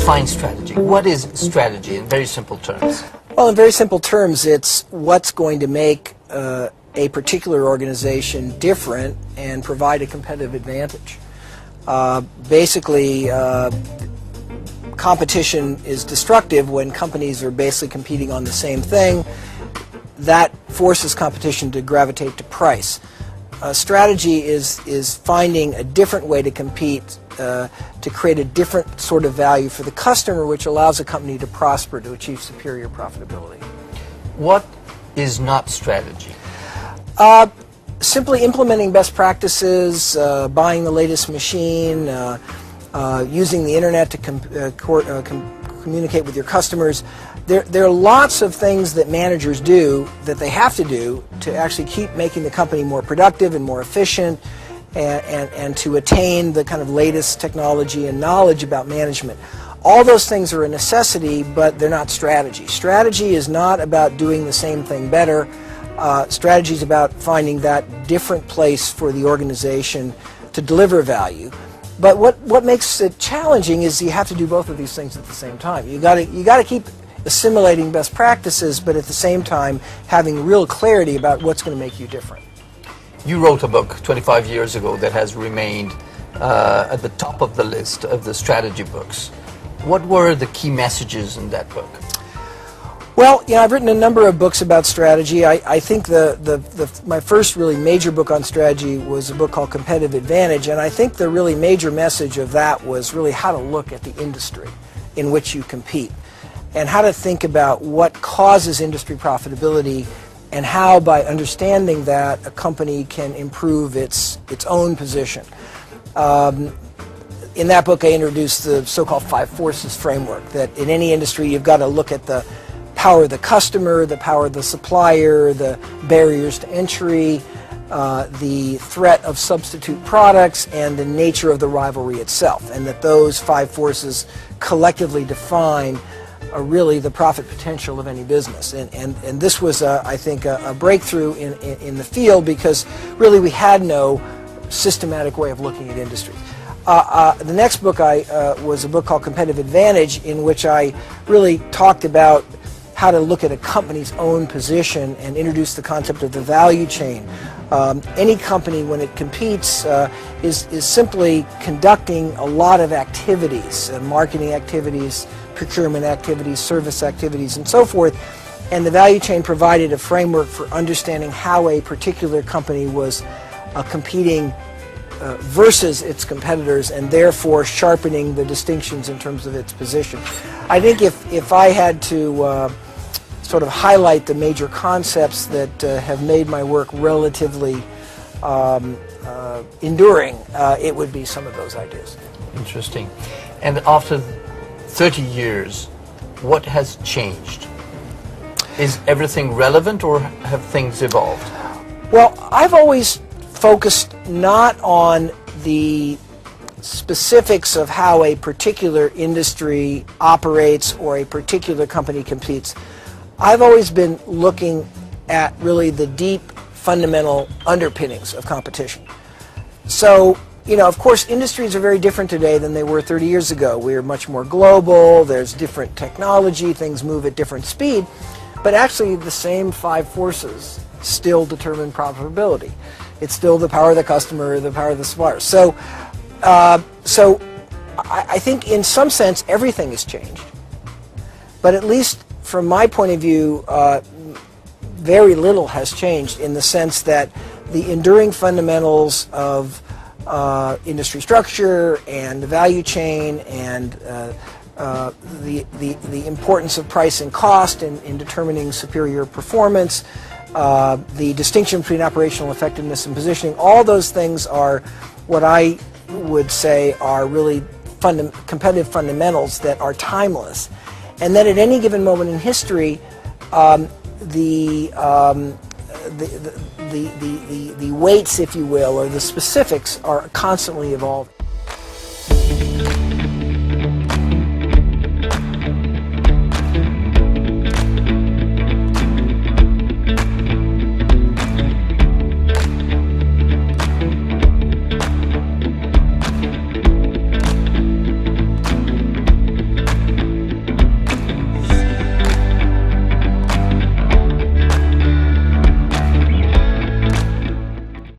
define strategy. What is strategy in very simple terms? Well, in very simple terms, it's what's going to make a particular organization different and provide a competitive advantage. Basically, competition is destructive when companies are basically competing on the same thing. That forces competition to gravitate to price. Strategy is finding a different way to compete to create a different sort of value for the customer, which allows a company to prosper, to achieve superior profitability. What is not strategy? Simply implementing best practices, buying the latest machine, using the internet to communicate with your customers. There are lots of things that managers do that they have to do to actually keep making the company more productive and more efficient and to attain the kind of latest technology and knowledge about management. All those things are a necessity, but they're not strategy. Strategy is not about doing the same thing better. Strategy is about finding that different place for the organization to deliver value. But what makes it challenging is you have to do both of these things at the same time. You got to keep assimilating best practices, but at the same time having real clarity about what's going to make you different. You wrote a book 25 years ago that has remained at the top of the list of the strategy books. What were the key messages in that book? Well, I've written a number of books about strategy. I think my first really major book on strategy was a book called Competitive Advantage, and I think the really major message of that was really how to look at the industry in which you compete and how to think about what causes industry profitability and how, by understanding that, a company can improve its own position. In that book, I introduced the so-called 5 forces framework, that in any industry you've got to look at the power of the customer, the power of the supplier, the barriers to entry, the threat of substitute products, and the nature of the rivalry itself, and that those 5 forces collectively define really the profit potential of any business. And this was, I think, a breakthrough in the field, because really we had no systematic way of looking at industry. The next book was a book called Competitive Advantage, in which I really talked about how to look at a company's own position and introduce the concept of the value chain. Any company, when it competes, is simply conducting a lot of activities, marketing activities, procurement activities, service activities, and so forth. And the value chain provided a framework for understanding how a particular company was competing versus its competitors, and therefore sharpening the distinctions in terms of its position. I think if I had to sort of highlight the major concepts that have made my work relatively enduring, it would be some of those ideas. Interesting. And after 30 years, what has changed? Is everything relevant, or have things evolved? Well, I've always focused not on the specifics of how a particular industry operates or a particular company competes. I've always been looking at really the deep fundamental underpinnings of competition. So, of course, industries are very different today than they were 30 years ago. We're much more global, there's different technology, things move at different speed, but actually the same 5 forces still determine profitability. It's still the power of the customer, the power of the supplier. So I think in some sense everything has changed, but at least from my point of view, very little has changed, in the sense that the enduring fundamentals of industry structure and the value chain and the importance of price and cost in determining superior performance, the distinction between operational effectiveness and positioning, all those things are what I would say are really competitive fundamentals that are timeless. And then at any given moment in history, the weights, if you will, or the specifics are constantly evolving.